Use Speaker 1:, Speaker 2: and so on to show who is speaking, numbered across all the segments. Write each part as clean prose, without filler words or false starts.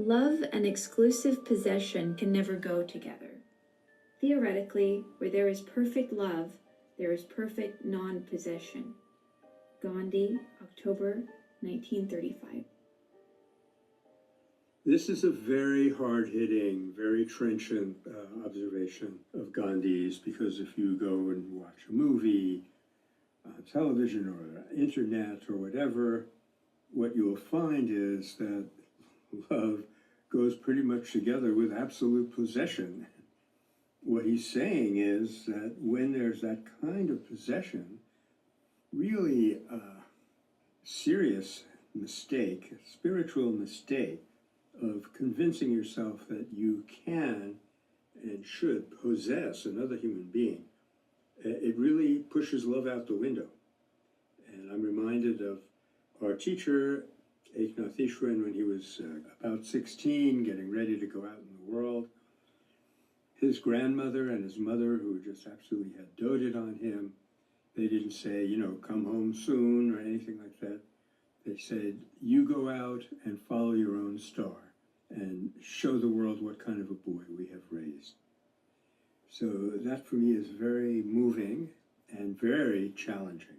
Speaker 1: Love and exclusive possession can never go together. Theoretically, where there is perfect love, there is perfect non-possession. Gandhi, October 1935.
Speaker 2: This is a very hard-hitting, very trenchant observation of Gandhi's, because if you go and watch a movie on television or internet or whatever, what you'll find is that love goes pretty much together with absolute possession. What he's saying is that when there's that kind of possession, really a serious mistake, a spiritual mistake of convincing yourself that you can and should possess another human being, it really pushes love out the window. And I'm reminded of our teacher, Eknath Ishwan, when he was about 16, getting ready to go out in the world. His grandmother and his mother, who just absolutely had doted on him, they didn't say, come home soon or anything like that. They said, you go out and follow your own star and show the world what kind of a boy we have raised. So that for me is very moving and very challenging.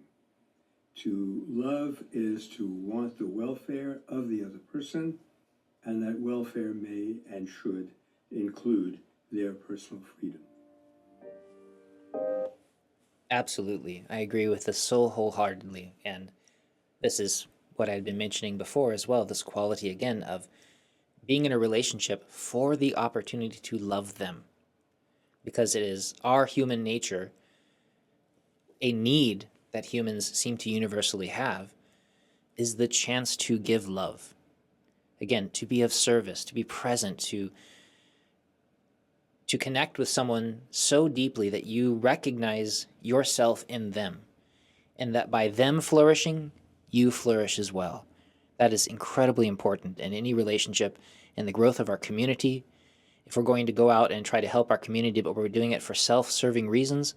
Speaker 2: To love is to want the welfare of the other person, and that welfare may and should include their personal freedom.
Speaker 3: Absolutely. I agree with this so wholeheartedly. And this is what I'd been mentioning before as well, this quality again of being in a relationship for the opportunity to love them. Because it is our human nature, a need that humans seem to universally have, is the chance to give love. Again, to be of service, to be present, to connect with someone so deeply that you recognize yourself in them, and that by them flourishing, you flourish as well. That is incredibly important in any relationship and the growth of our community. If we're going to go out and try to help our community, but we're doing it for self-serving reasons,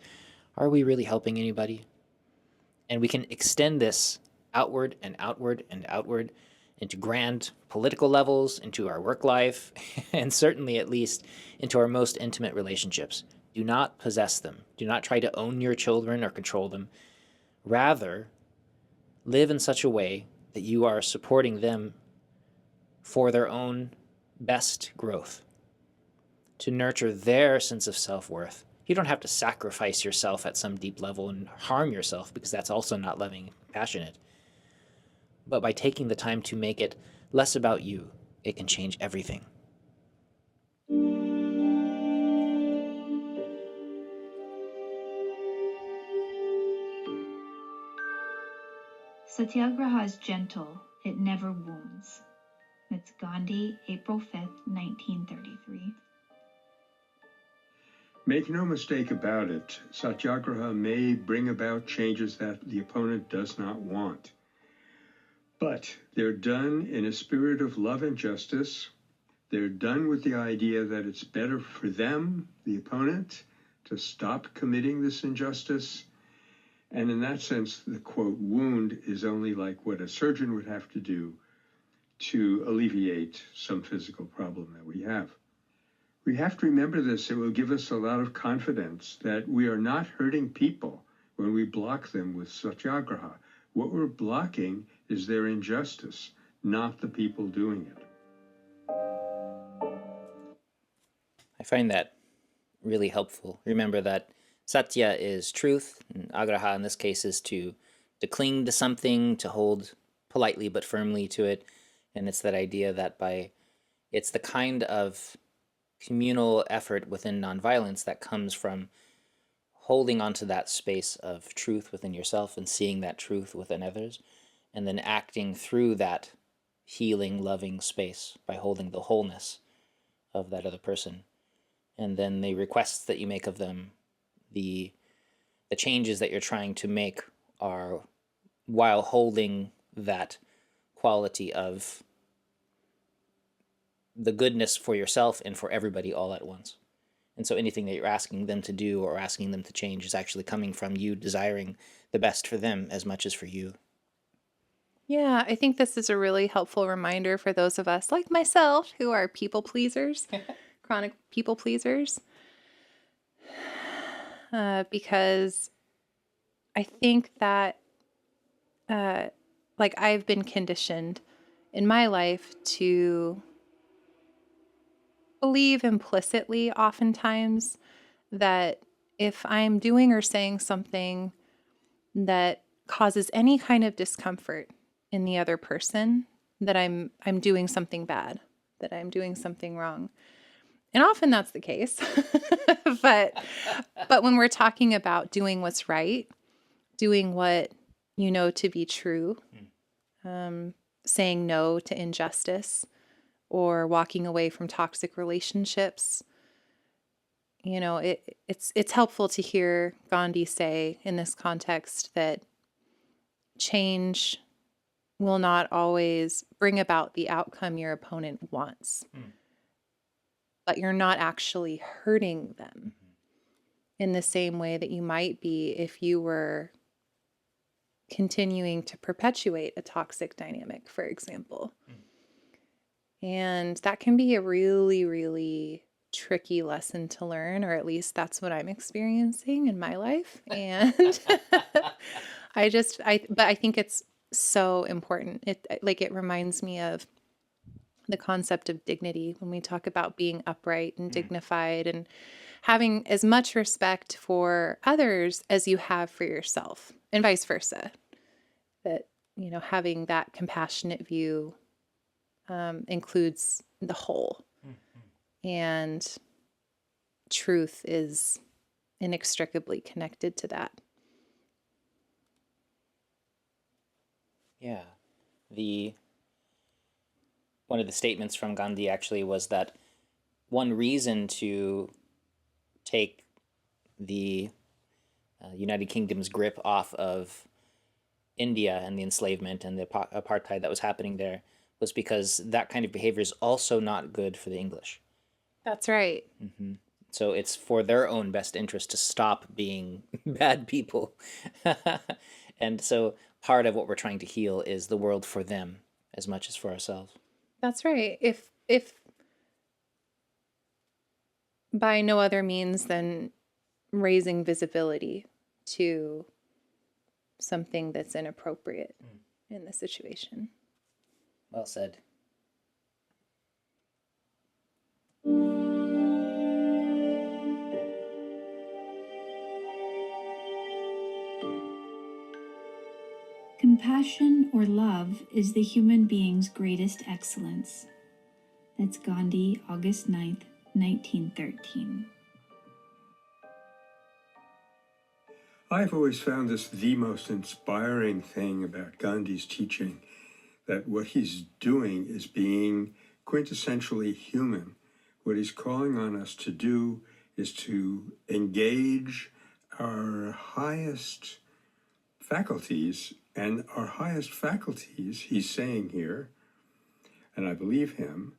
Speaker 3: are we really helping anybody? And we can extend this outward and outward and outward into grand political levels, into our work life, and certainly at least into our most intimate relationships. Do not possess them. Do not try to own your children or control them. Rather, live in such a way that you are supporting them for their own best growth, to nurture their sense of self-worth. You don't have to sacrifice yourself at some deep level and harm yourself, because that's also not loving and passionate. But by taking the time to make it less about you, it can change everything.
Speaker 1: Satyagraha is gentle, it never wounds. That's Gandhi, April 5th, 1933.
Speaker 2: Make no mistake about it, Satyagraha may bring about changes that the opponent does not want. But they're done in a spirit of love and justice. They're done with the idea that it's better for them, the opponent, to stop committing this injustice. And in that sense, the quote, wound is only like what a surgeon would have to do to alleviate some physical problem that we have. We have to remember this. It will give us a lot of confidence that we are not hurting people when we block them with satyagraha. What we're blocking is their injustice, not the people doing it.
Speaker 3: I find that really helpful. Remember that satya is truth, and agraha in this case is to cling to something, to hold politely but firmly to it. And it's that idea that it's the kind of communal effort within nonviolence that comes from holding onto that space of truth within yourself and seeing that truth within others, and then acting through that healing, loving space by holding the wholeness of that other person. And then the requests that you make of them, the changes that you're trying to make, are while holding that quality of the goodness for yourself and for everybody all at once. And so anything that you're asking them to do or asking them to change is actually coming from you desiring the best for them as much as for you.
Speaker 4: Yeah, I think this is a really helpful reminder for those of us like myself who are people pleasers, chronic people pleasers, because I think that like I've been conditioned in my life to believe implicitly oftentimes that if I'm doing or saying something that causes any kind of discomfort in the other person, that I'm doing something bad, that I'm doing something wrong. And often that's the case. but when we're talking about doing what's right, doing what you know to be true, saying no to injustice, or walking away from toxic relationships, you know, it's helpful to hear Gandhi say in this context that change will not always bring about the outcome your opponent wants, but you're not actually hurting them in the same way that you might be if you were continuing to perpetuate a toxic dynamic, for example. And that can be a really, really tricky lesson to learn, or at least that's what I'm experiencing in my life. And but I think it's so important. It reminds me of the concept of dignity when we talk about being upright and dignified and having as much respect for others as you have for yourself, and vice versa. That, you know, having that compassionate view includes the whole. And truth is inextricably connected to that.
Speaker 3: Yeah. One of the statements from Gandhi actually was that one reason to take the United Kingdom's grip off of India and the enslavement and the apartheid that was happening there was because that kind of behavior is also not good for the English.
Speaker 4: That's right.
Speaker 3: So it's for their own best interest to stop being bad people. And so part of what we're trying to heal is the world for them as much as for ourselves.
Speaker 4: That's right. If by no other means than raising visibility to something that's inappropriate in the situation.
Speaker 3: Well said.
Speaker 1: Compassion or love is the human being's greatest excellence. That's Gandhi, August 9th, 1913.
Speaker 2: I've always found this the most inspiring thing about Gandhi's teaching, that what he's doing is being quintessentially human. What he's calling on us to do is to engage our highest faculties, and our highest faculties, he's saying here, and I believe him,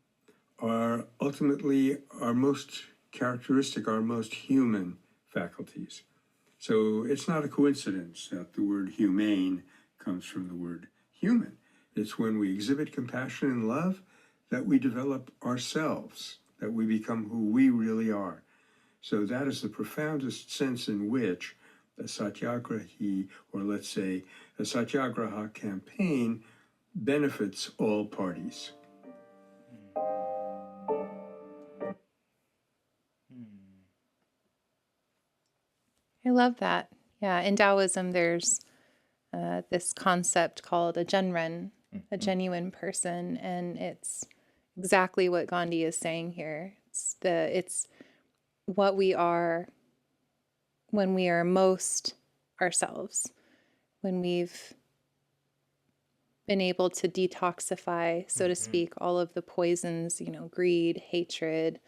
Speaker 2: are ultimately our most characteristic, our most human faculties. So it's not a coincidence that the word humane comes from the word human. It's when we exhibit compassion and love that we develop ourselves, that we become who we really are. So that is the profoundest sense in which a satyagrahi, or let's say a satyagraha campaign, benefits all parties.
Speaker 4: I love that. Yeah, in Taoism, there's this concept called a genren, a genuine person, and it's exactly what Gandhi is saying here. It's what we are when we are most ourselves, when we've been able to detoxify, so to speak, all of the poisons, you know, greed, hatred,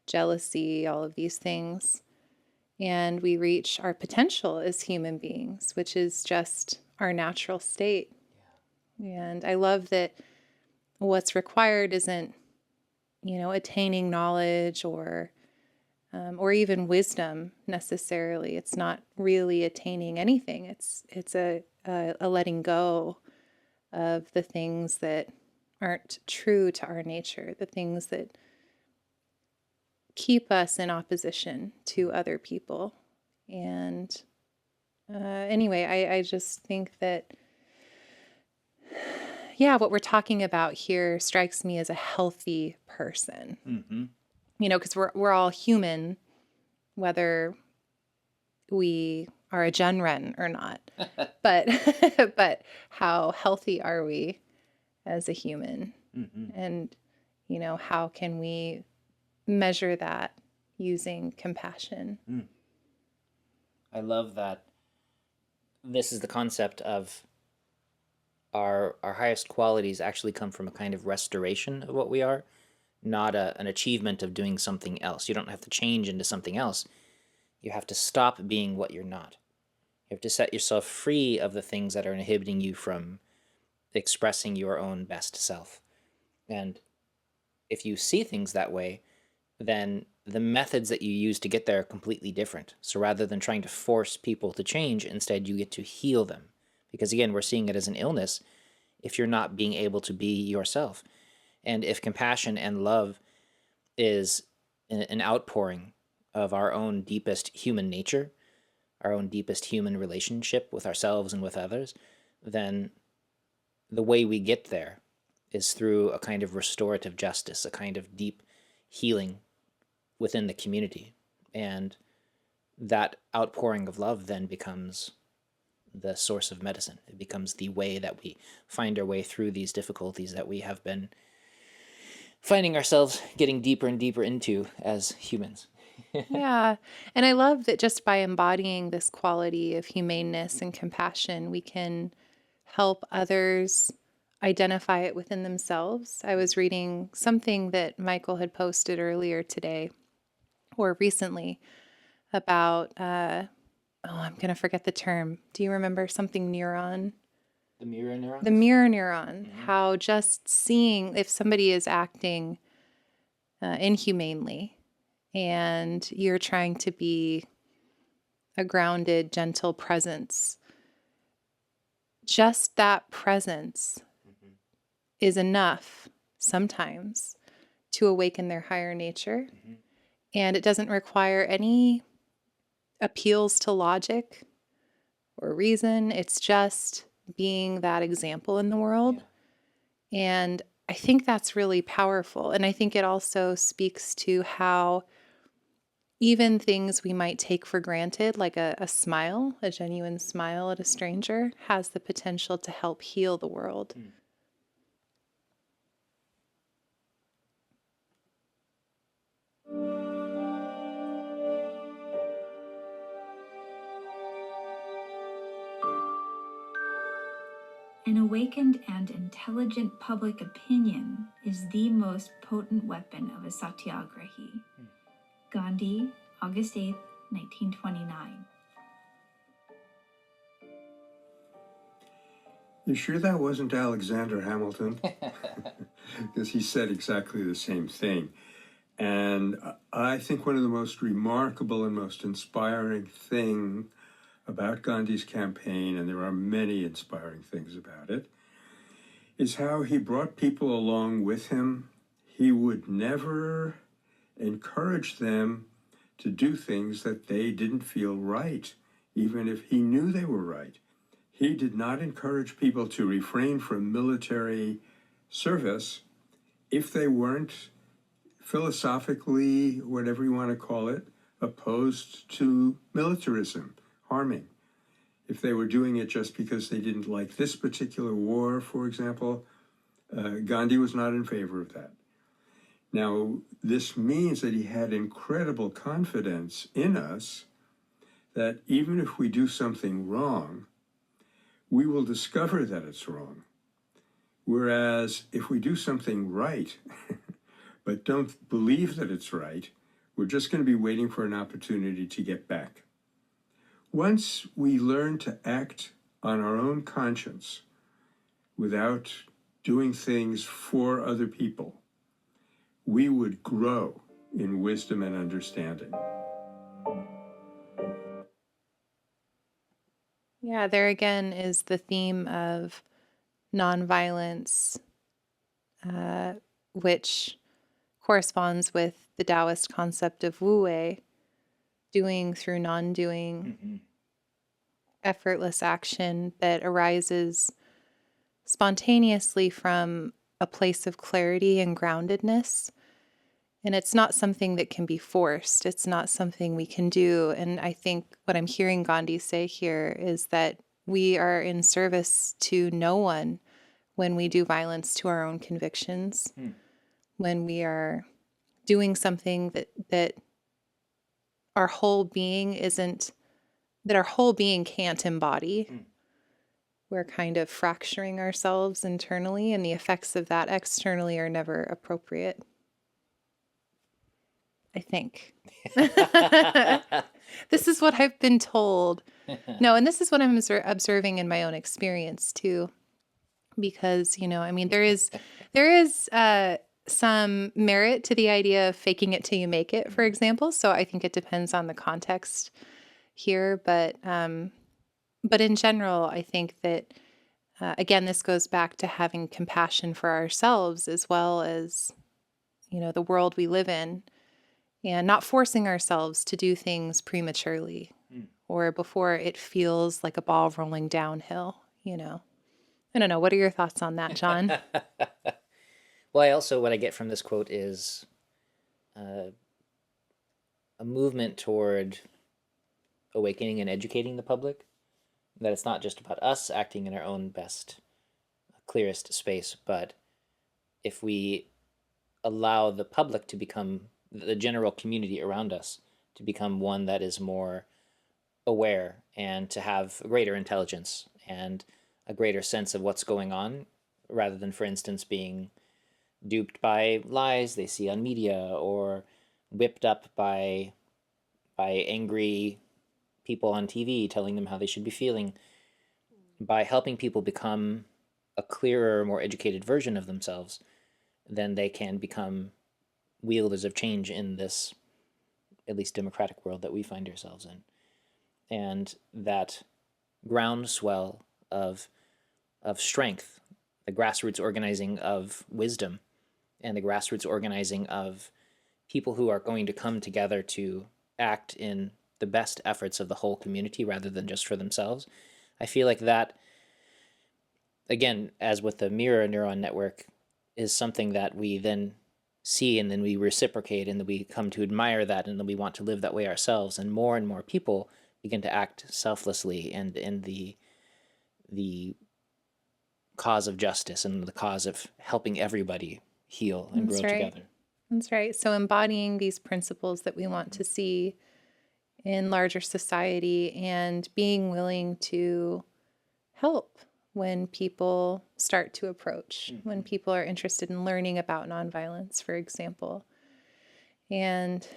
Speaker 4: jealousy, all of these things. And we reach our potential as human beings, which is just our natural state. And I love that what's required isn't, you know, attaining knowledge or even wisdom necessarily. It's not really attaining anything. It's a letting go of the things that aren't true to our nature, the things that keep us in opposition to other people. And anyway, I just think that, yeah, what we're talking about here strikes me as a healthy person.
Speaker 3: Mm-hmm.
Speaker 4: Because we're all human, whether we are a Genren or not. But how healthy are we as a human?
Speaker 3: Mm-hmm.
Speaker 4: And, how can we measure that using compassion?
Speaker 3: I love that this is the concept of our highest qualities actually come from a kind of restoration of what we are, not an achievement of doing something else. You don't have to change into something else. You have to stop being what you're not. You have to set yourself free of the things that are inhibiting you from expressing your own best self. And if you see things that way, then the methods that you use to get there are completely different. So rather than trying to force people to change, instead you get to heal them. Because again, we're seeing it as an illness if you're not being able to be yourself. And if compassion and love is an outpouring of our own deepest human nature, our own deepest human relationship with ourselves and with others, then the way we get there is through a kind of restorative justice, a kind of deep healing within the community. And that outpouring of love then becomes the source of medicine. It becomes the way that we find our way through these difficulties that we have been finding ourselves getting deeper and deeper into as humans.
Speaker 4: Yeah. And I love that just by embodying this quality of humaneness and compassion, we can help others identify it within themselves. I was reading something that Michael had posted earlier today or recently about, I'm going to forget the term. Do you remember something neuron?
Speaker 3: The mirror neurons?
Speaker 4: The mirror neuron. How just seeing if somebody is acting inhumanely and you're trying to be a grounded, gentle presence, just that presence is enough sometimes to awaken their higher nature. And it doesn't require any appeals to logic or reason. It's just being that example in the world. Yeah. And I think that's really powerful. And I think it also speaks to how even things we might take for granted, like a smile, a genuine smile at a stranger, has the potential to help heal the world.
Speaker 1: An awakened and intelligent public opinion is the most potent weapon of a satyagrahi. Gandhi, August 8th, 1929.
Speaker 2: You sure that wasn't Alexander Hamilton? Because he said exactly the same thing. And I think one of the most remarkable and most inspiring thing about Gandhi's campaign, and there are many inspiring things about it, is how he brought people along with him. He would never encourage them to do things that they didn't feel right, even if he knew they were right. He did not encourage people to refrain from military service if they weren't philosophically, whatever you want to call it, opposed to militarism, harming. If they were doing it just because they didn't like this particular war, for example, Gandhi was not in favor of that. Now, this means that he had incredible confidence in us that even if we do something wrong, we will discover that it's wrong. Whereas if we do something right, but don't believe that it's right, we're just going to be waiting for an opportunity to get back. Once we learn to act on our own conscience without doing things for other people, we would grow in wisdom and understanding.
Speaker 4: Yeah, there again is the theme of nonviolence, which corresponds with the Taoist concept of wu wei, doing through non-doing, effortless action that arises spontaneously from a place of clarity and groundedness. And it's not something that can be forced. It's not something we can do. And I think what I'm hearing Gandhi say here is that we are in service to no one when we do violence to our own convictions, when we are doing something that our whole being can't embody. We're kind of fracturing ourselves internally, and the effects of that externally are never appropriate, I think. This is what I've been told. No, and this is what I'm observing in my own experience too. Because, there is some merit to the idea of faking it till you make it, for example. So I think it depends on the context here. But in general, I think that, again, this goes back to having compassion for ourselves as well as, the world we live in, and not forcing ourselves to do things prematurely or before it feels like a ball rolling downhill, I don't know. What are your thoughts on that, John?
Speaker 3: Well, what I get from this quote is a movement toward awakening and educating the public, that it's not just about us acting in our own best, clearest space, but if we allow the public to become, the general community around us, to become one that is more aware and to have greater intelligence and a greater sense of what's going on, rather than, for instance, being duped by lies they see on media or whipped up by angry people on TV telling them how they should be feeling. By helping people become a clearer, more educated version of themselves, then they can become wielders of change in this, at least democratic world that we find ourselves in. And that groundswell of strength, the grassroots organizing of wisdom, and the grassroots organizing of people who are going to come together to act in the best efforts of the whole community rather than just for themselves. I feel like that, again, as with the mirror neuron network, is something that we then see and then we reciprocate and then we come to admire that and then we want to live that way ourselves. And more people begin to act selflessly and in the cause of justice and the cause of helping everybody heal and grow together.
Speaker 4: That's right. So embodying these principles that we want to see in larger society and being willing to help when people start to approach, when people are interested in learning about nonviolence, for example, and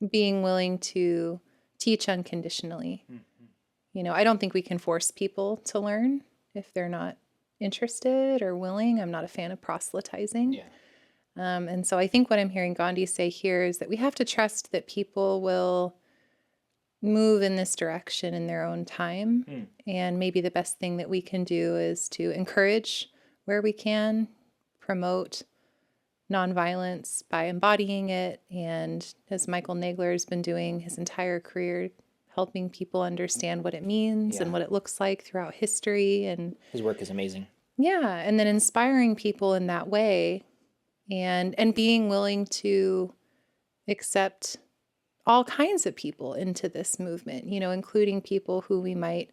Speaker 4: being willing to teach unconditionally. I don't think we can force people to learn if they're not interested or willing. I'm not a fan of proselytizing.
Speaker 3: Yeah.
Speaker 4: And so I think what I'm hearing Gandhi say here is that we have to trust that people will move in this direction in their own time. And maybe the best thing that we can do is to encourage where we can, promote nonviolence by embodying it. And as Michael Nagler has been doing his entire career, helping people understand what it means and what it looks like throughout history. And
Speaker 3: his work is amazing.
Speaker 4: Yeah. And then inspiring people in that way and being willing to accept all kinds of people into this movement, including people who we might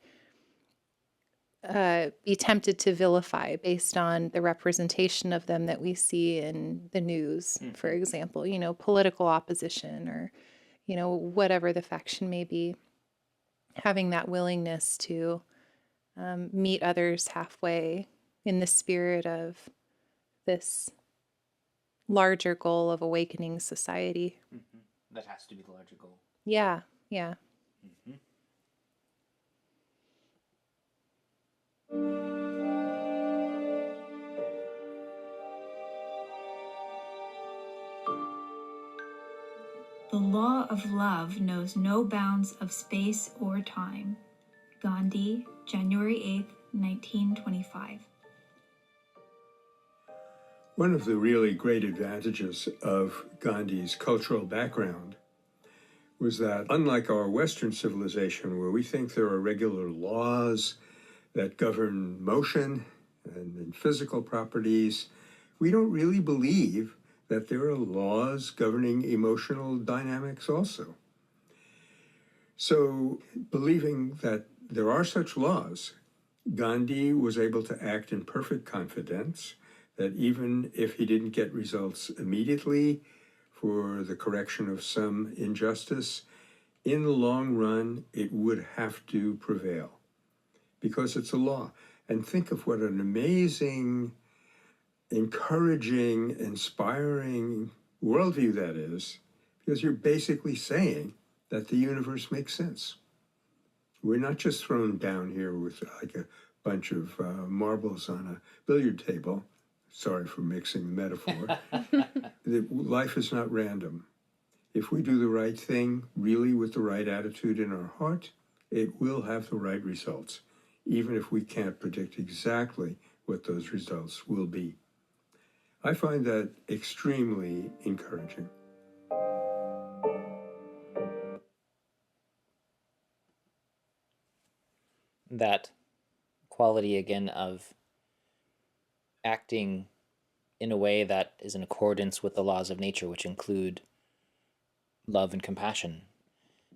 Speaker 4: be tempted to vilify based on the representation of them that we see in the news, for example, political opposition or, whatever the faction may be. Having that willingness to meet others halfway in the spirit of this larger goal of awakening society.
Speaker 3: That has to be the larger goal.
Speaker 4: Yeah.
Speaker 1: The law of love knows no bounds of space or time. Gandhi, January 8th, 1925.
Speaker 2: One of the really great advantages of Gandhi's cultural background was that, unlike our Western civilization, where we think there are regular laws that govern motion and physical properties, we don't really believe that there are laws governing emotional dynamics also. So, believing that there are such laws, Gandhi was able to act in perfect confidence that even if he didn't get results immediately for the correction of some injustice, in the long run, it would have to prevail because it's a law. And think of what an amazing, encouraging, inspiring worldview that is, because you're basically saying that the universe makes sense. We're not just thrown down here with like a bunch of marbles on a billiard table. Sorry for mixing the metaphor. Life is not random. If we do the right thing, really with the right attitude in our heart, it will have the right results, even if we can't predict exactly what those results will be. I find that extremely encouraging.
Speaker 3: That quality again of acting in a way that is in accordance with the laws of nature, which include love and compassion,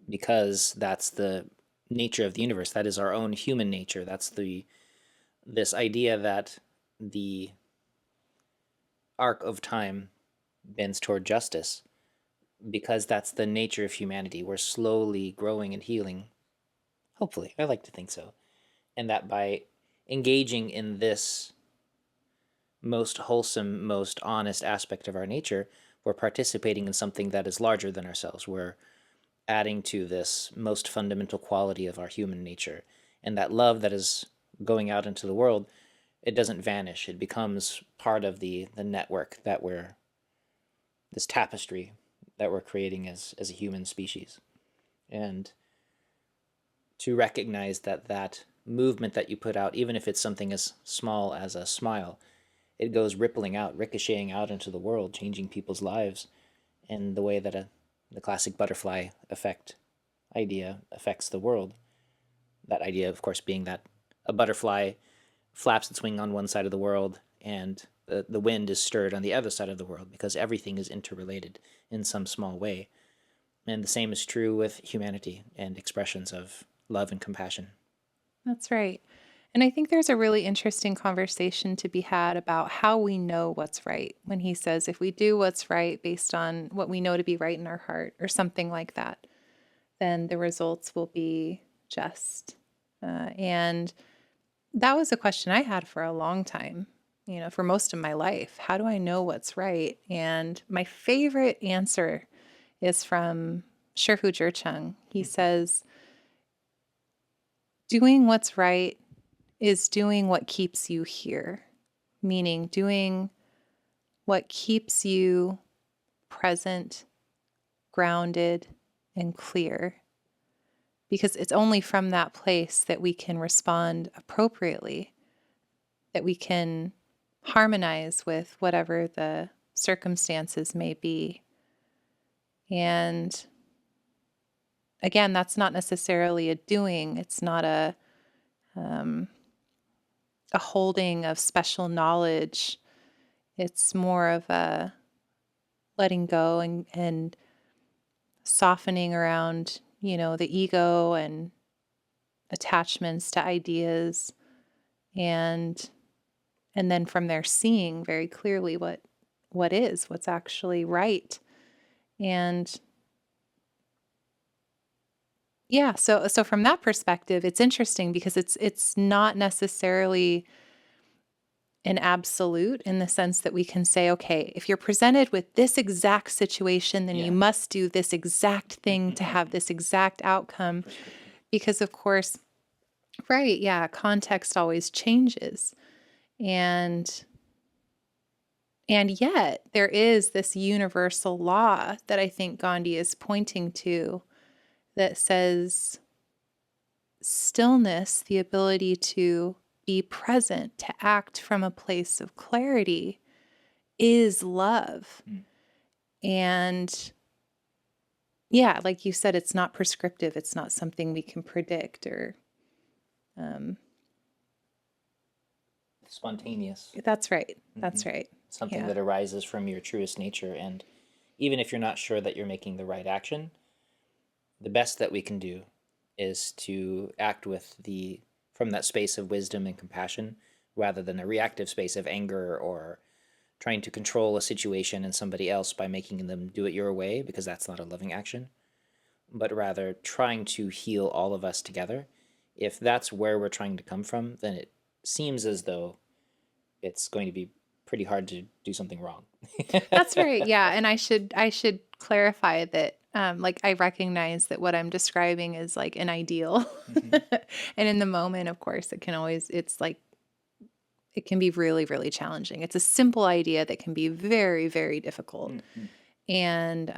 Speaker 3: because that's the nature of the universe. That is our own human nature. That's this idea that the arc of time bends toward justice, because that's the nature of humanity. We're slowly growing and healing. Hopefully, I like to think so. And that by engaging in this most wholesome, most honest aspect of our nature, we're participating in something that is larger than ourselves. We're adding to this most fundamental quality of our human nature. And that love that is going out into the world, it doesn't vanish. It becomes part of the network that this tapestry that we're creating as a human species. And to recognize that movement that you put out, even if it's something as small as a smile, it goes rippling out, ricocheting out into the world, changing people's lives in the way that the classic butterfly effect idea affects the world. That idea, of course, being that a butterfly flaps its wing on one side of the world and the wind is stirred on the other side of the world, because everything is interrelated in some small way. And the same is true with humanity and expressions of love and compassion.
Speaker 4: That's right. And I think there's a really interesting conversation to be had about how we know what's right, when he says if we do what's right based on what we know to be right in our heart or something like that, then the results will be just. And that was a question I had for a long time, for most of my life. How do I know what's right? And my favorite answer is from Shirhu Jerchung. He says, doing what's right is doing what keeps you here, meaning doing what keeps you present, grounded, and clear. Because it's only from that place that we can respond appropriately, that we can harmonize with whatever the circumstances may be. And again, that's not necessarily a doing. It's not a holding of special knowledge. It's more of a letting go and softening around, the ego and attachments to ideas, and then from there seeing very clearly what's actually right. And yeah, so from that perspective, it's interesting because it's not necessarily an absolute in the sense that we can say, okay, if you're presented with this exact situation, then you must do this exact thing to have this exact outcome. Because of course, right, yeah, context always changes. And yet there is this universal law that I think Gandhi is pointing to that says, stillness, the ability to be present, to act from a place of clarity, is love. And yeah, like you said, it's not prescriptive. It's not something we can predict or
Speaker 3: Spontaneous.
Speaker 4: That's right. That's right.
Speaker 3: Something
Speaker 4: Yeah.
Speaker 3: that arises from your truest nature. And even if you're not sure that you're making the right action, the best that we can do is to act from that space of wisdom and compassion, rather than a reactive space of anger or trying to control a situation and somebody else by making them do it your way, because that's not a loving action, but rather trying to heal all of us together. If that's where we're trying to come from, then it seems as though it's going to be pretty hard to do something wrong.
Speaker 4: That's right. Yeah. And I should clarify that like I recognize that what I'm describing is like an ideal. And in the moment, of course, it can be really, really challenging. It's a simple idea that can be very, very difficult. And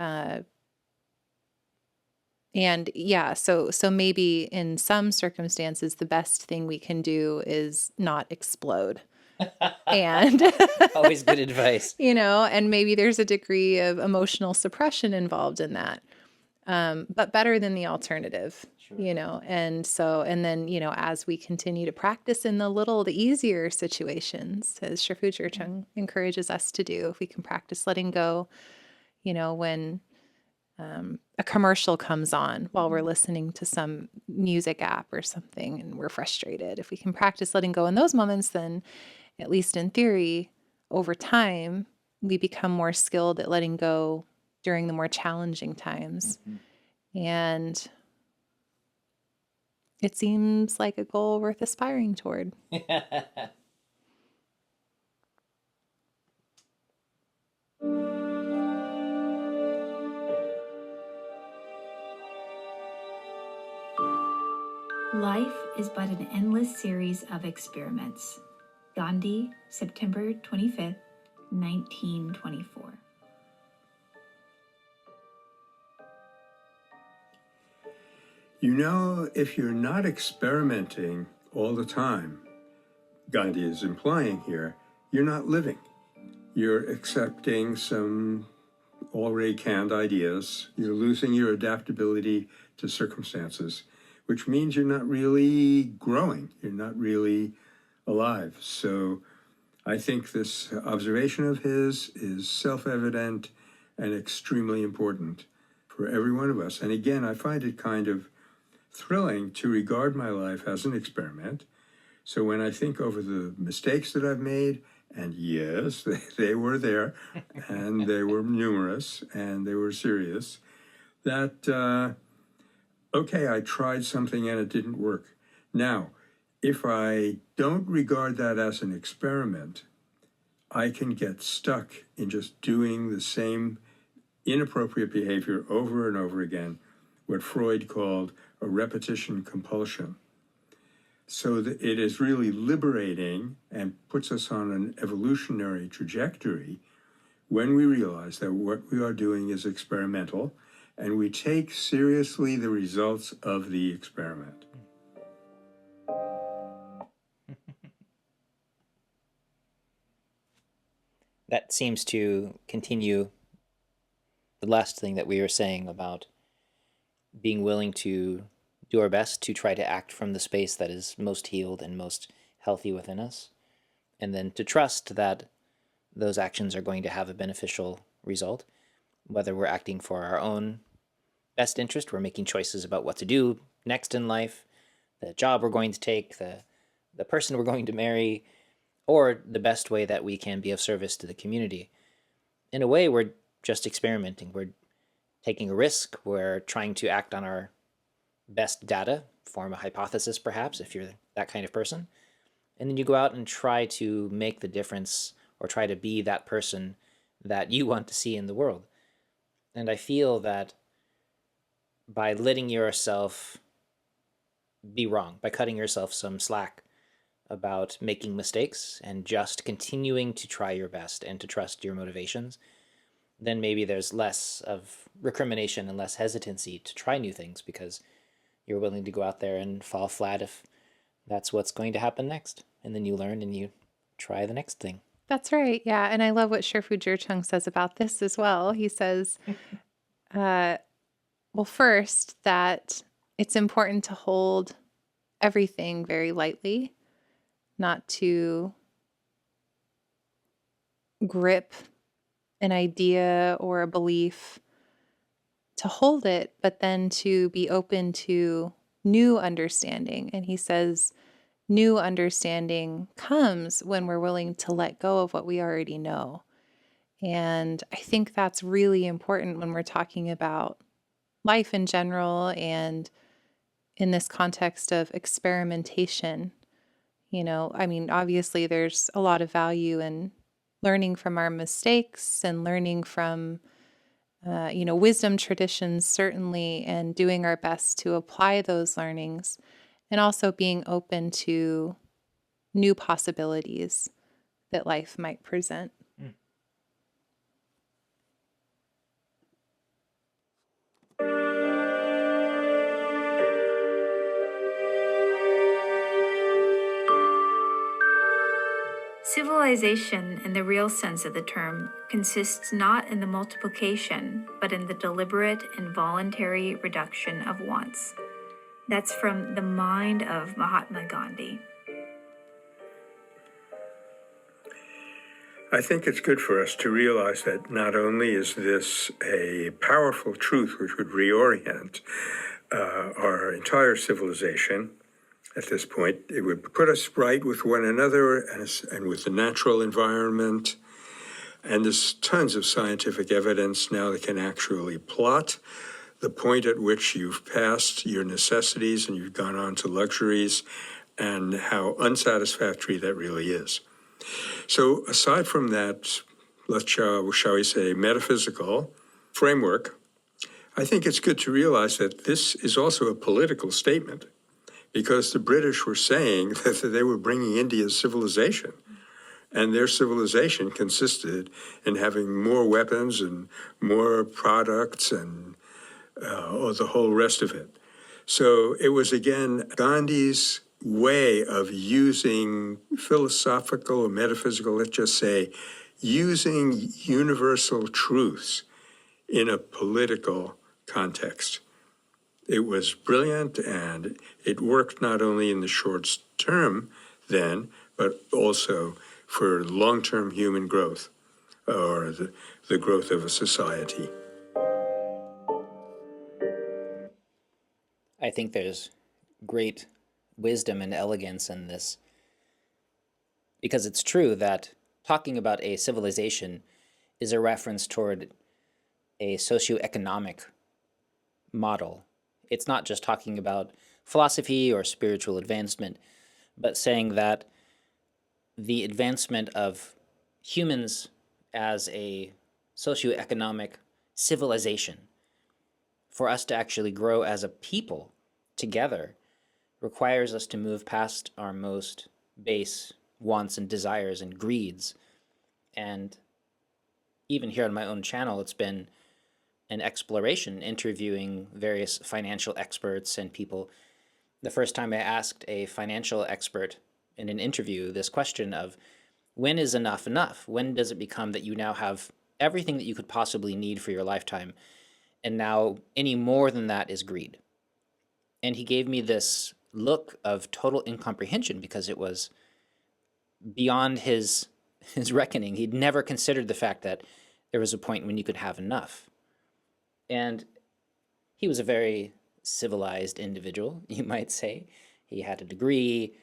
Speaker 4: yeah, so maybe in some circumstances, the best thing we can do is not explode. And
Speaker 3: Always good advice.
Speaker 4: and maybe there's a degree of emotional suppression involved in that. But better than the alternative,
Speaker 3: Sure.
Speaker 4: and then, as we continue to practice in the easier situations, as Shifu Churchung encourages us to do, if we can practice letting go, when a commercial comes on while we're listening to some music app or something and we're frustrated, if we can practice letting go in those moments, then at least in theory, over time, we become more skilled at letting go during the more challenging times. And it seems like a goal worth aspiring toward.
Speaker 1: Life is but an endless series of experiments. Gandhi, September 25th, 1924.
Speaker 2: If you're not experimenting all the time, Gandhi is implying here, you're not living. You're accepting some already canned ideas. You're losing your adaptability to circumstances, which means you're not really growing. You're not really alive. So I think this observation of his is self-evident and extremely important for every one of us. And again, I find it kind of thrilling to regard my life as an experiment. So when I think over the mistakes that I've made, and yes, they were there, and they were numerous, and they were serious, that, okay, I tried something and it didn't work. Now, if I don't regard that as an experiment, I can get stuck in just doing the same inappropriate behavior over and over again, what Freud called a repetition compulsion. So that it is really liberating and puts us on an evolutionary trajectory when we realize that what we are doing is experimental and we take seriously the results of the experiment.
Speaker 3: That seems to continue the last thing that we were saying about being willing to do our best to try to act from the space that is most healed and most healthy within us, and then to trust that those actions are going to have a beneficial result, whether we're acting for our own best interest, we're making choices about what to do next in life, the job we're going to take, the person we're going to marry, or the best way that we can be of service to the community. In a way, we're just experimenting. We're taking a risk. We're trying to act on our best data, form a hypothesis perhaps, if you're that kind of person. And then you go out and try to make the difference or try to be that person that you want to see in the world. And I feel that by letting yourself be wrong, by cutting yourself some slack about making mistakes and just continuing to try your best and to trust your motivations, then maybe there's less of recrimination and less hesitancy to try new things, because you're willing to go out there and fall flat if that's what's going to happen next. And then you learn and you try the next thing.
Speaker 4: That's right. Yeah. And I love what Shifu Jerchung says about this as well. He says, well, first, that it's important to hold everything very lightly, not to grip an idea or a belief, to hold it, but then to be open to new understanding. And he says, new understanding comes when we're willing to let go of what we already know. And I think that's really important when we're talking about life in general and in this context of experimentation. You know, I mean, obviously there's a lot of value in learning from our mistakes and learning from, wisdom traditions, certainly, and doing our best to apply those learnings, and also being open to new possibilities that life might present.
Speaker 1: Civilization, in the real sense of the term, consists not in the multiplication, but in the deliberate and voluntary reduction of wants. That's from the mind of Mahatma Gandhi.
Speaker 2: I think it's good for us to realize that not only is this a powerful truth which would reorient our entire civilization at this point, it would put us right with one another and with the natural environment. And there's tons of scientific evidence now that can actually plot the point at which you've passed your necessities and you've gone on to luxuries and how unsatisfactory that really is. So aside from that, shall we say, metaphysical framework, I think it's good to realize that this is also a political statement, because the British were saying that they were bringing India's civilization, and their civilization consisted in having more weapons and more products and the whole rest of it. So it was, again, Gandhi's way of using philosophical or metaphysical, let's just say, using universal truths in a political context. It was brilliant, and it worked not only in the short term then, but also for long-term human growth, or the growth of a society.
Speaker 3: I think there's great wisdom and elegance in this, because it's true that talking about a civilization is a reference toward a socioeconomic model. It's not just talking about philosophy or spiritual advancement, but saying that the advancement of humans as a socioeconomic civilization, for us to actually grow as a people together, requires us to move past our most base wants and desires and greeds. And even here on my own channel, it's been an exploration, interviewing various financial experts and people. The first time I asked a financial expert in an interview this question of, when is enough enough? When does it become that you now have everything that you could possibly need for your lifetime, and now any more than that is greed? And he gave me this look of total incomprehension, because it was beyond his reckoning. He'd never considered the fact that there was a point when you could have enough. And he was a very civilized individual, you might say. He had a degree,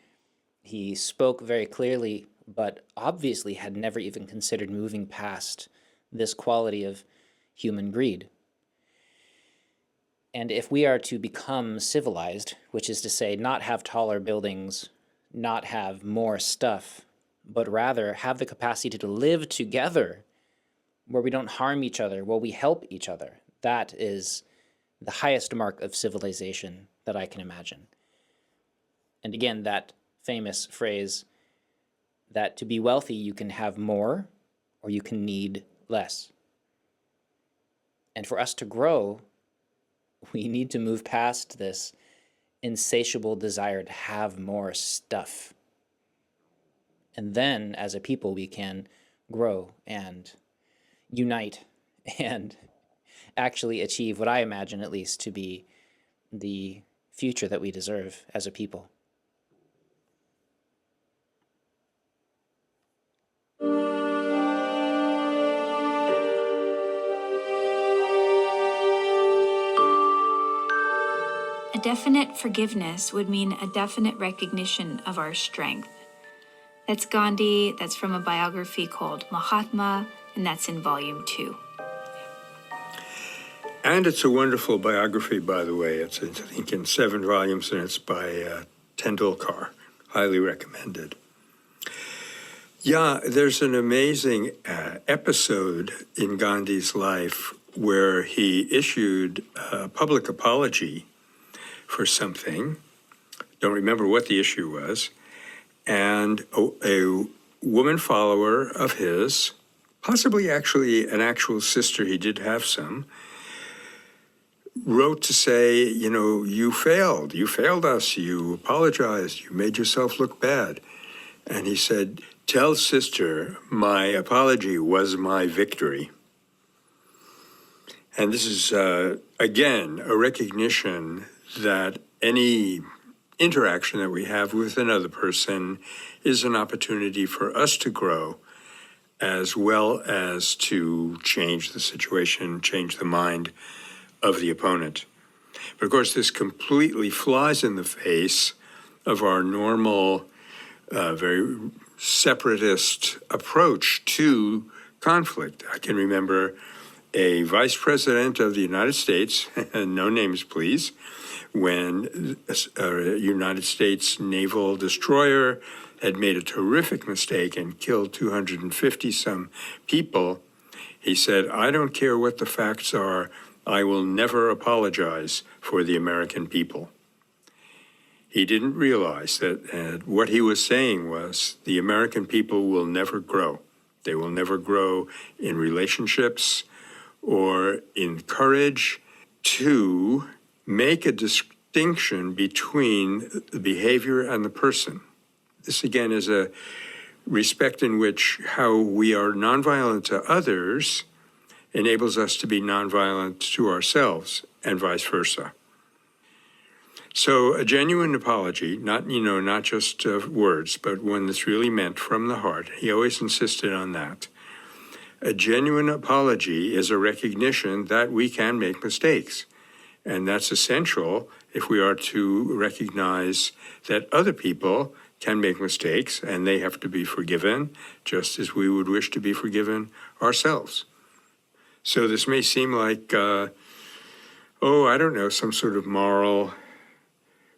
Speaker 3: he spoke very clearly, but obviously had never even considered moving past this quality of human greed. And if we are to become civilized, which is to say not have taller buildings, not have more stuff, but rather have the capacity to live together where we don't harm each other, where we help each other, that is the highest mark of civilization that I can imagine. And again, that famous phrase that to be wealthy, you can have more or you can need less. And for us to grow, we need to move past this insatiable desire to have more stuff. And then, as a people, we can grow and unite and actually achieve what I imagine, at least, to be the future that we deserve as a people.
Speaker 1: A definite forgiveness would mean a definite recognition of our strength. That's Gandhi, that's from a biography called Mahatma, and that's in volume 2.
Speaker 2: And it's a wonderful biography, by the way. It's, I think, in 7 volumes, and it's by Tendulkar. Highly recommended. Yeah, there's an amazing episode in Gandhi's life where he issued a public apology for something. Don't remember what the issue was. And a woman follower of his, possibly actually an actual sister, he did have some, wrote to say, you know, you failed us, you apologized, you made yourself look bad. And he said, tell sister, my apology was my victory. And this is, again, a recognition that any interaction that we have with another person is an opportunity for us to grow, as well as to change the situation, change the mind of the opponent. But of course, this completely flies in the face of our normal, very separatist approach to conflict. I can remember a vice president of the United States, no names please, when a United States naval destroyer had made a terrific mistake and killed 250 some people. He said, I don't care what the facts are, I will never apologize for the American people. He didn't realize that what he was saying was the American people will never grow. They will never grow in relationships or in courage to make a distinction between the behavior and the person. This again is a respect in which how we are nonviolent to others enables us to be nonviolent to ourselves and vice versa. So a genuine apology, not just words, but one that's really meant from the heart. He always insisted on that. A genuine apology is a recognition that we can make mistakes. And that's essential if we are to recognize that other people can make mistakes and they have to be forgiven, just as we would wish to be forgiven ourselves. So this may seem like, I don't know, some sort of moral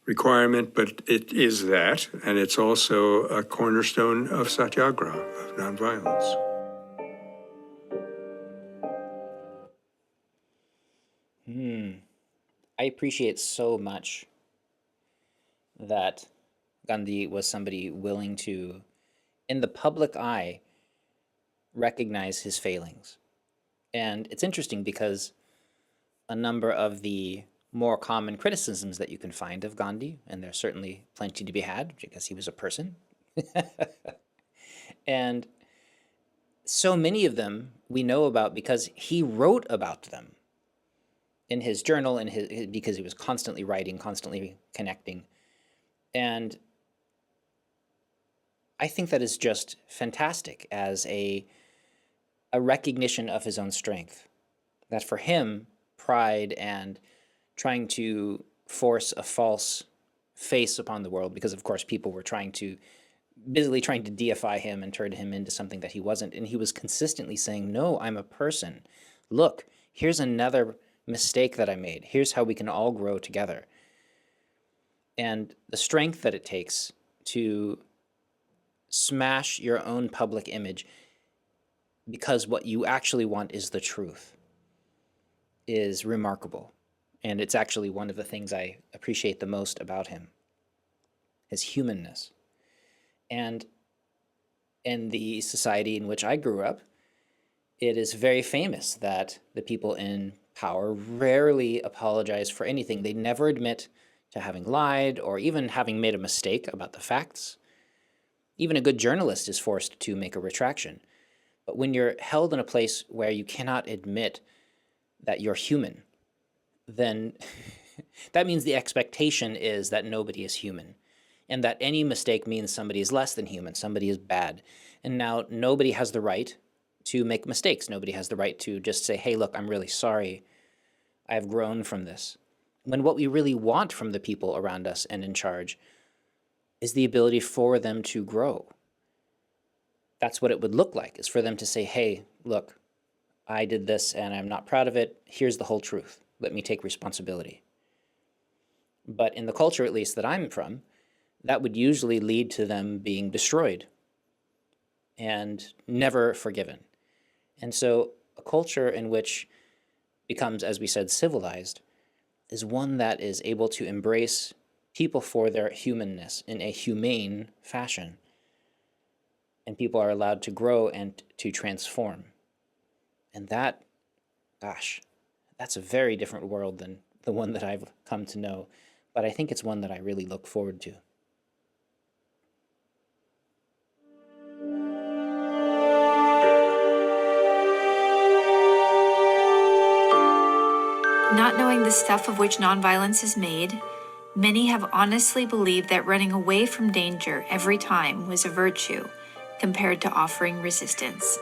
Speaker 2: requirement, but it is that, and it's also a cornerstone of satyagraha, of nonviolence.
Speaker 3: I appreciate so much that Gandhi was somebody willing to, in the public eye, recognize his failings. And it's interesting because a number of the more common criticisms that you can find of Gandhi, and there's certainly plenty to be had because he was a person, and so many of them we know about because he wrote about them in his journal, because he was constantly writing, constantly connecting. And I think that is just fantastic as a recognition of his own strength. That for him, pride and trying to force a false face upon the world, because of course people were busily trying to deify him and turn him into something that he wasn't. And he was consistently saying, no, I'm a person. Look, here's another mistake that I made. Here's how we can all grow together. And the strength that it takes to smash your own public image because what you actually want is the truth is remarkable. And it's actually one of the things I appreciate the most about him, his humanness. And in the society in which I grew up, it is very famous that the people in power rarely apologize for anything. They never admit to having lied or even having made a mistake about the facts. Even a good journalist is forced to make a retraction. But when you're held in a place where you cannot admit that you're human, then that means the expectation is that nobody is human, and that any mistake means somebody is less than human, somebody is bad. And now nobody has the right to make mistakes. Nobody has the right to just say, hey, look, I'm really sorry. I have grown from this. When what we really want from the people around us and in charge is the ability for them to grow. That's what it would look like, is for them to say, hey, look, I did this and I'm not proud of it. Here's the whole truth. Let me take responsibility. But in the culture, at least that I'm from, that would usually lead to them being destroyed and never forgiven. And so a culture in which becomes, as we said, civilized, is one that is able to embrace people for their humanness in a humane fashion. And people are allowed to grow and to transform. And that, gosh, that's a very different world than the one that I've come to know. But I think it's one that I really look forward to.
Speaker 1: Not knowing the stuff of which nonviolence is made, many have honestly believed that running away from danger every time was a virtue, compared to offering resistance.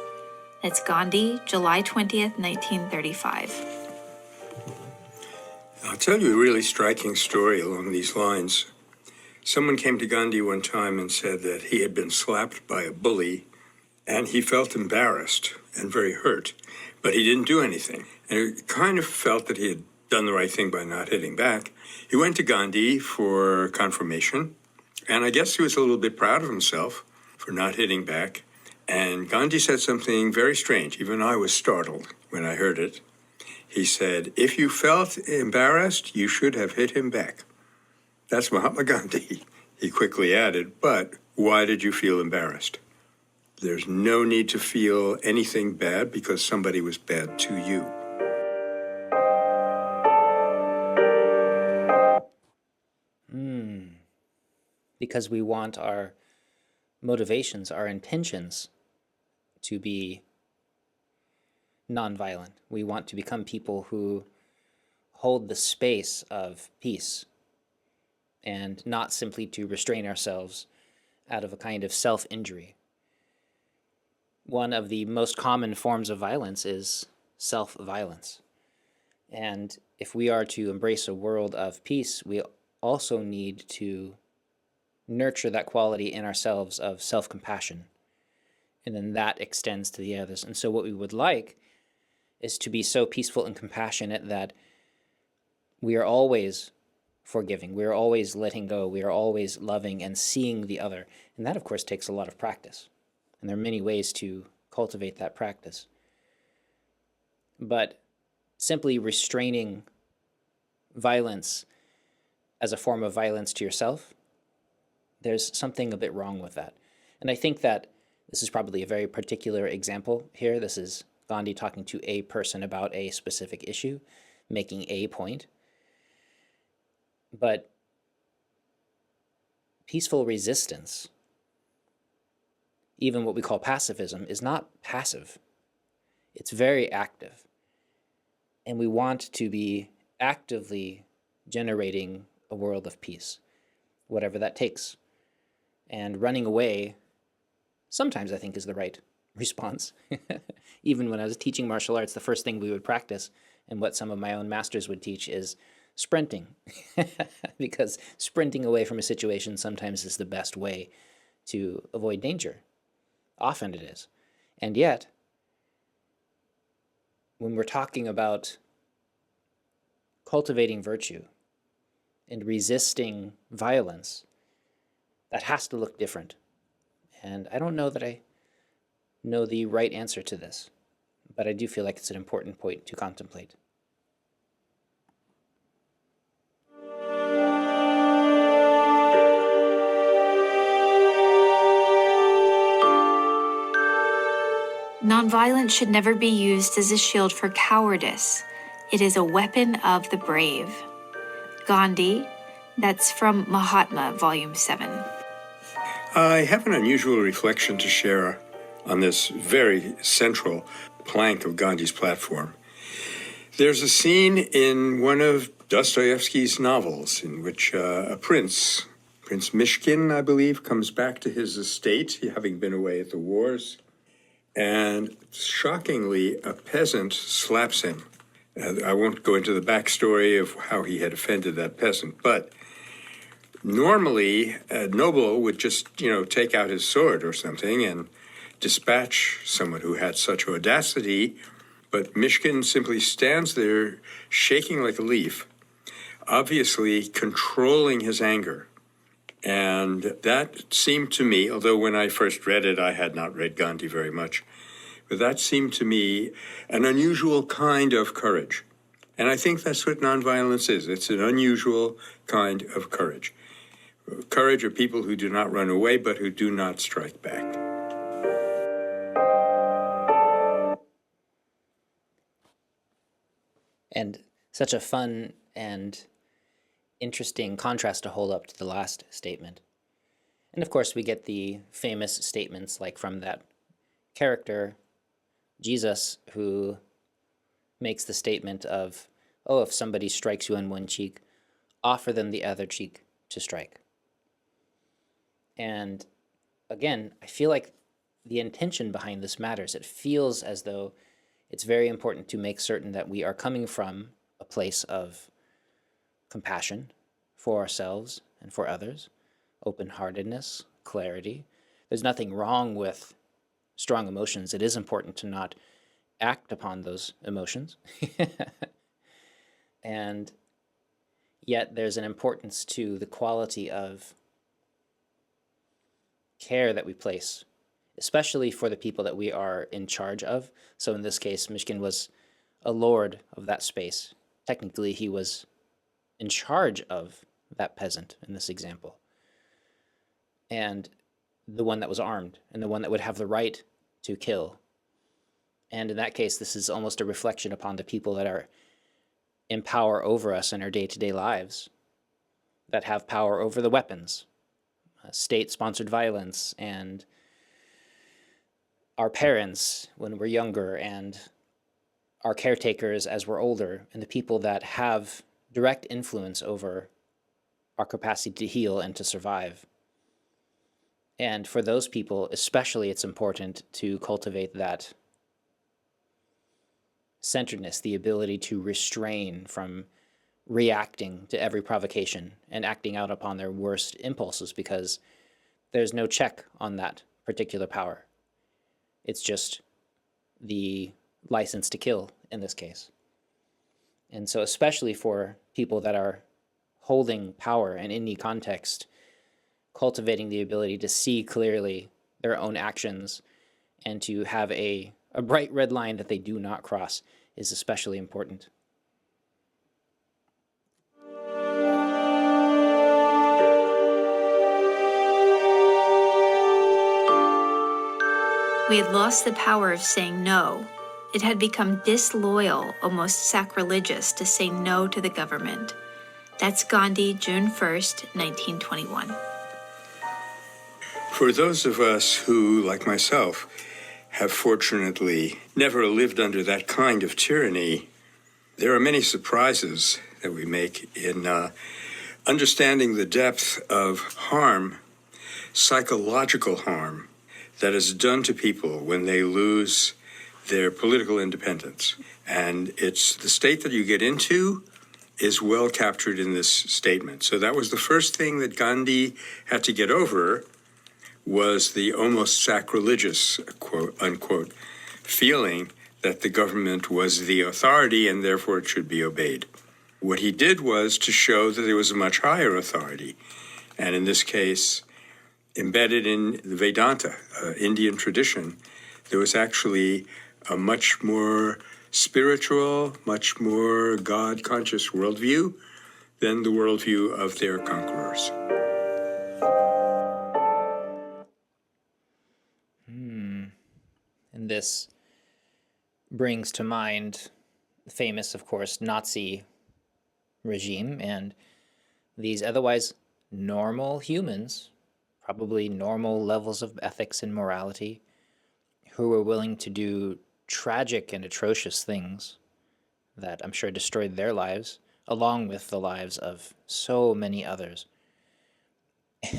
Speaker 1: That's Gandhi, July 20th, 1935.
Speaker 2: I'll tell you a really striking story along these lines. Someone came to Gandhi one time and said that he had been slapped by a bully, and he felt embarrassed and very hurt, but he didn't do anything. And he kind of felt that he had done the right thing by not hitting back. He went to Gandhi for confirmation, and I guess he was a little bit proud of himself for not hitting back. And Gandhi said something very strange. Even I was startled when I heard it. He said, if you felt embarrassed, you should have hit him back. That's Mahatma Gandhi. He quickly added, but why did you feel embarrassed? There's no need to feel anything bad because somebody was bad to you.
Speaker 3: Because we want our motivations, our intentions to be nonviolent. We want to become people who hold the space of peace and not simply to restrain ourselves out of a kind of self-injury. One of the most common forms of violence is self-violence. And if we are to embrace a world of peace, we also need to nurture that quality in ourselves of self-compassion. And then that extends to the others. And so what we would like is to be so peaceful and compassionate that we are always forgiving, we are always letting go, we are always loving and seeing the other. And that, of course, takes a lot of practice. And there are many ways to cultivate that practice. But simply restraining violence as a form of violence to yourself, there's something a bit wrong with that. And I think that this is probably a very particular example here. This is Gandhi talking to a person about a specific issue, making a point. But peaceful resistance, even what we call pacifism, is not passive. It's very active. And we want to be actively generating a world of peace, whatever that takes. And running away sometimes I think is the right response. Even when I was teaching martial arts, the first thing we would practice, and what some of my own masters would teach, is sprinting. Because sprinting away from a situation sometimes is the best way to avoid danger. Often it is. And yet, when we're talking about cultivating virtue and resisting violence, that has to look different. And I don't know that I know the right answer to this, but I do feel like it's an important point to contemplate.
Speaker 1: Nonviolence should never be used as a shield for cowardice. It is a weapon of the brave. Gandhi, That's from Mahatma, Volume 7.
Speaker 2: I have an unusual reflection to share on this very central plank of Gandhi's platform. There's a scene in one of Dostoevsky's novels in which a Prince Mishkin, I believe, comes back to his estate, having been away at the wars, and shockingly, a peasant slaps him. I won't go into the backstory of how he had offended that peasant, but normally a noble would just, take out his sword or something and dispatch someone who had such audacity, but Mishkin simply stands there shaking like a leaf, obviously controlling his anger. And that seemed to me, although when I first read it, I had not read Gandhi very much, but that seemed to me an unusual kind of courage. And I think that's what nonviolence is. It's an unusual kind of courage. Courage are people who do not run away, but who do not strike back.
Speaker 3: And such a fun and interesting contrast to hold up to the last statement. And of course, we get the famous statements like from that character, Jesus, who makes the statement of, oh, if somebody strikes you on one cheek, offer them the other cheek to strike. And again, I feel like the intention behind this matters. It feels as though it's very important to make certain that we are coming from a place of compassion for ourselves and for others, open-heartedness, clarity. There's nothing wrong with strong emotions. It is important to not act upon those emotions. And yet there's an importance to the quality of care that we place, especially for the people that we are in charge of. So in this case, Mishkin was a lord of that space. Technically, he was in charge of that peasant in this example, and the one that was armed, and the one that would have the right to kill. And in that case, this is almost a reflection upon the people that are in power over us in our day-to-day lives, that have power over the weapons, state-sponsored violence, and our parents when we're younger, and our caretakers as we're older, and the people that have direct influence over our capacity to heal and to survive. And for those people, especially, it's important to cultivate that centeredness, the ability to restrain from reacting to every provocation and acting out upon their worst impulses, because there's no check on that particular power. It's just the license to kill in this case. And so especially for people that are holding power in any context, cultivating the ability to see clearly their own actions and to have a bright red line that they do not cross is especially important.
Speaker 1: We had lost the power of saying no. It had become disloyal, almost sacrilegious, to say no to the government. That's Gandhi, June 1st, 1921.
Speaker 2: For those of us who, like myself, have fortunately never lived under that kind of tyranny, there are many surprises that we make in understanding the depth of harm, psychological harm, that is done to people when they lose their political independence. And it's the state that you get into is well captured in this statement. So that was the first thing that Gandhi had to get over, was the almost sacrilegious, quote unquote, feeling that the government was the authority and therefore it should be obeyed. What he did was to show that there was a much higher authority. And in this case, embedded in the Vedanta, Indian tradition, there was actually a much more spiritual, much more God-conscious worldview than the worldview of their conquerors.
Speaker 3: And this brings to mind the famous, of course, Nazi regime and these otherwise normal humans, probably normal levels of ethics and morality, who were willing to do tragic and atrocious things that I'm sure destroyed their lives, along with the lives of so many others.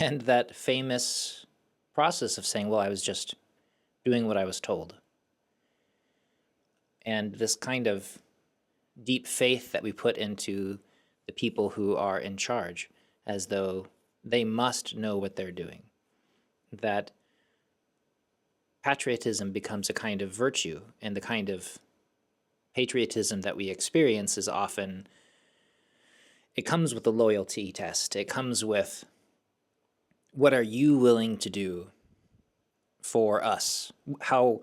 Speaker 3: And that famous process of saying, well, I was just doing what I was told. And this kind of deep faith that we put into the people who are in charge, as though they must know what they're doing. That patriotism becomes a kind of virtue, and the kind of patriotism that we experience is often, it comes with a loyalty test. It comes with, what are you willing to do for us? How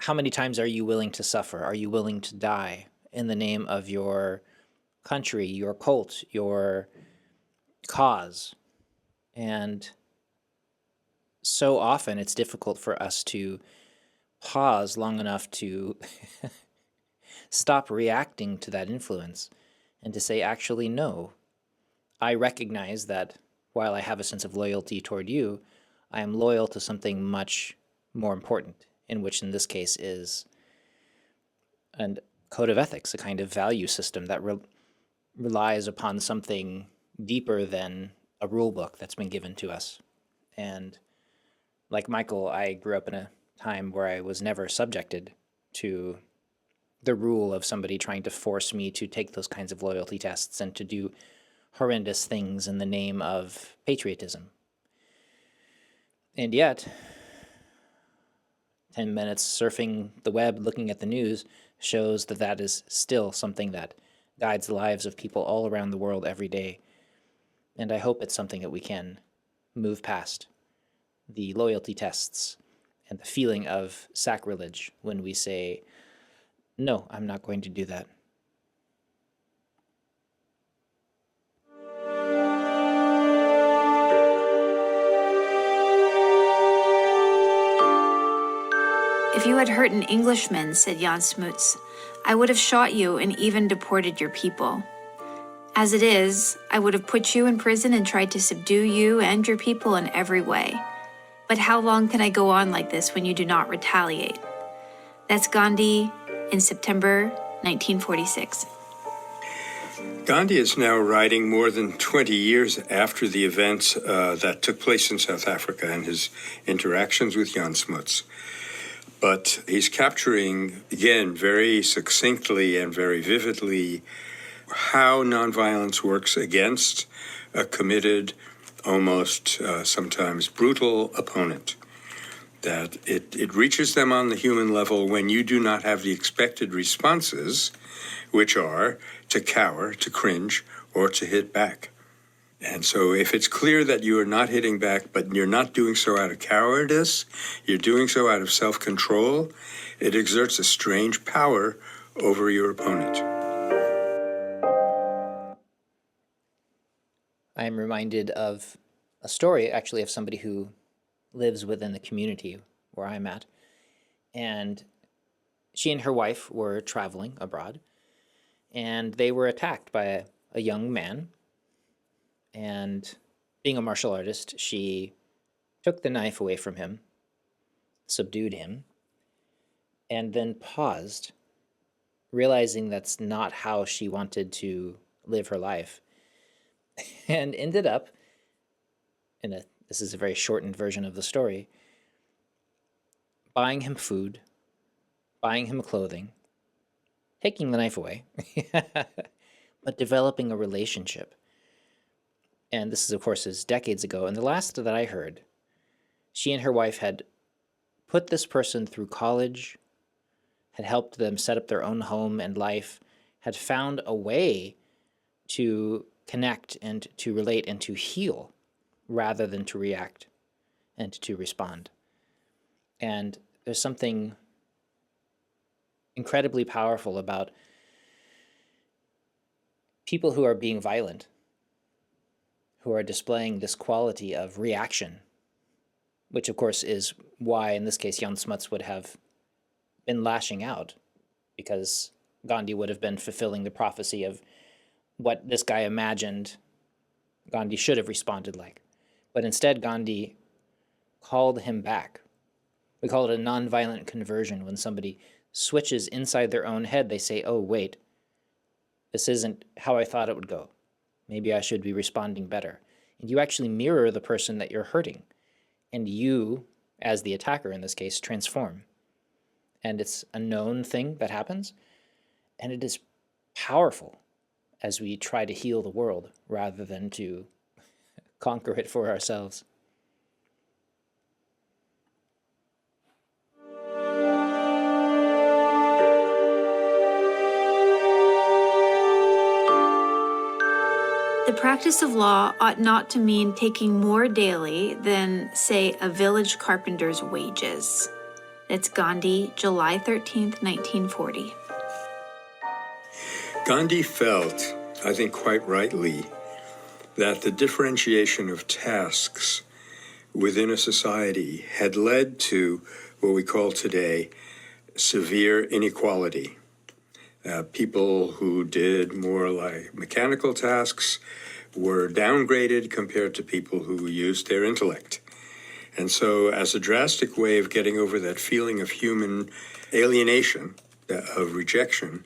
Speaker 3: many times are you willing to suffer? Are you willing to die in the name of your country, your cult, your cause? And so often it's difficult for us to pause long enough to stop reacting to that influence and to say, actually, no. I recognize that while I have a sense of loyalty toward you, I am loyal to something much more important, in which in this case is a code of ethics, a kind of value system that relies upon something deeper than a rule book that's been given to us. And like Michael, I grew up in a time where I was never subjected to the rule of somebody trying to force me to take those kinds of loyalty tests and to do horrendous things in the name of patriotism. And yet, 10 minutes surfing the web, looking at the news, shows that that is still something that guides the lives of people all around the world every day. And I hope it's something that we can move past the loyalty tests and the feeling of sacrilege when we say, no, I'm not going to do that.
Speaker 1: If you had hurt an Englishman, said Jan Smuts, I would have shot you and even deported your people. As it is, I would have put you in prison and tried to subdue you and your people in every way. But how long can I go on like this when you do not retaliate? That's Gandhi in September 1946.
Speaker 2: Gandhi is now writing more than 20 years after the events that took place in South Africa and his interactions with Jan Smuts. But he's capturing, again, very succinctly and very vividly how nonviolence works against a committed, almost sometimes brutal opponent. That it reaches them on the human level when you do not have the expected responses, which are to cower, to cringe, or to hit back. And so if it's clear that you are not hitting back, but you're not doing so out of cowardice, you're doing so out of self-control, it exerts a strange power over your opponent.
Speaker 3: I am reminded of a story, actually, of somebody who lives within the community where I'm at. And she and her wife were traveling abroad, and they were attacked by a young man. And being a martial artist, she took the knife away from him, subdued him, and then paused, realizing that's not how she wanted to live her life, and ended up, this is a very shortened version of the story, buying him food, buying him clothing, taking the knife away, but developing a relationship. And this is, of course, is decades ago. And the last that I heard, she and her wife had put this person through college, had helped them set up their own home and life, had found a way to connect and to relate and to heal rather than to react and to respond. And there's something incredibly powerful about people who are being violent, who are displaying this quality of reaction, which of course is why in this case Jan Smuts would have been lashing out, because Gandhi would have been fulfilling the prophecy of what this guy imagined Gandhi should have responded like. But instead, Gandhi called him back. We call it a nonviolent conversion. When somebody switches inside their own head, they say, oh, wait, this isn't how I thought it would go. Maybe I should be responding better. And you actually mirror the person that you're hurting. And you, as the attacker in this case, transform. And it's a known thing that happens. And it is powerful as we try to heal the world rather than to conquer it for ourselves.
Speaker 1: The practice of law ought not to mean taking more daily than, say, a village carpenter's wages. That's Gandhi, July 13th, 1940.
Speaker 2: Gandhi felt, I think quite rightly, that the differentiation of tasks within a society had led to what we call today severe inequality. People who did more like mechanical tasks were downgraded compared to people who used their intellect. And so as a drastic way of getting over that feeling of human alienation, of rejection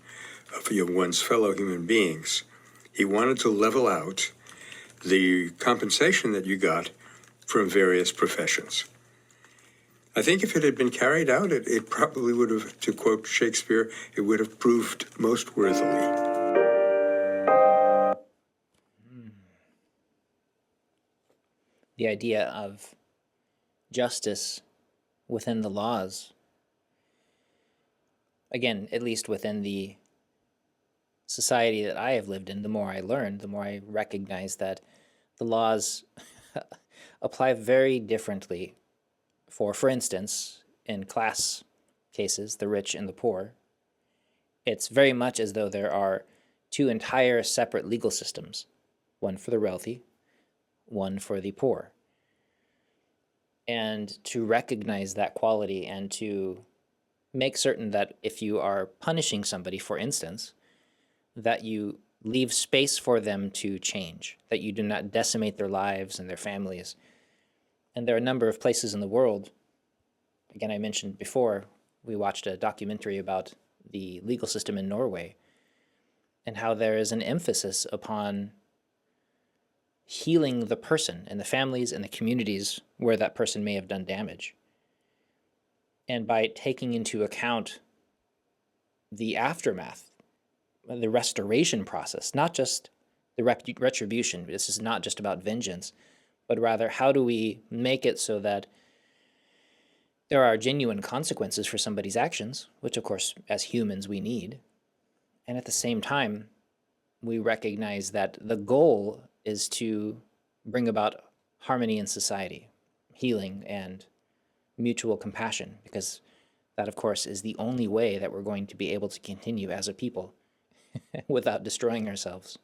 Speaker 2: of one's fellow human beings, he wanted to level out the compensation that you got from various professions. I think if it had been carried out, it probably would have, to quote Shakespeare, it would have proved most worthily.
Speaker 3: The idea of justice within the laws, again, at least within the society that I have lived in, the more I learn, the more I recognize that the laws apply very differently for instance, in class cases, the rich and the poor. It's very much as though there are two entire separate legal systems, one for the wealthy, one for the poor. And to recognize that quality and to make certain that if you are punishing somebody, for instance, that you leave space for them to change, that you do not decimate their lives and their families. And there are a number of places in the world, again, I mentioned before, we watched a documentary about the legal system in Norway and how there is an emphasis upon healing the person and the families and the communities where that person may have done damage. And by taking into account the aftermath, the restoration process, not just the retribution. This is not just about vengeance, but rather how do we make it so that there are genuine consequences for somebody's actions, which of course as humans we need. And at the same time, we recognize that the goal is to bring about harmony in society, healing and mutual compassion, because that of course is the only way that we're going to be able to continue as a people without destroying ourselves.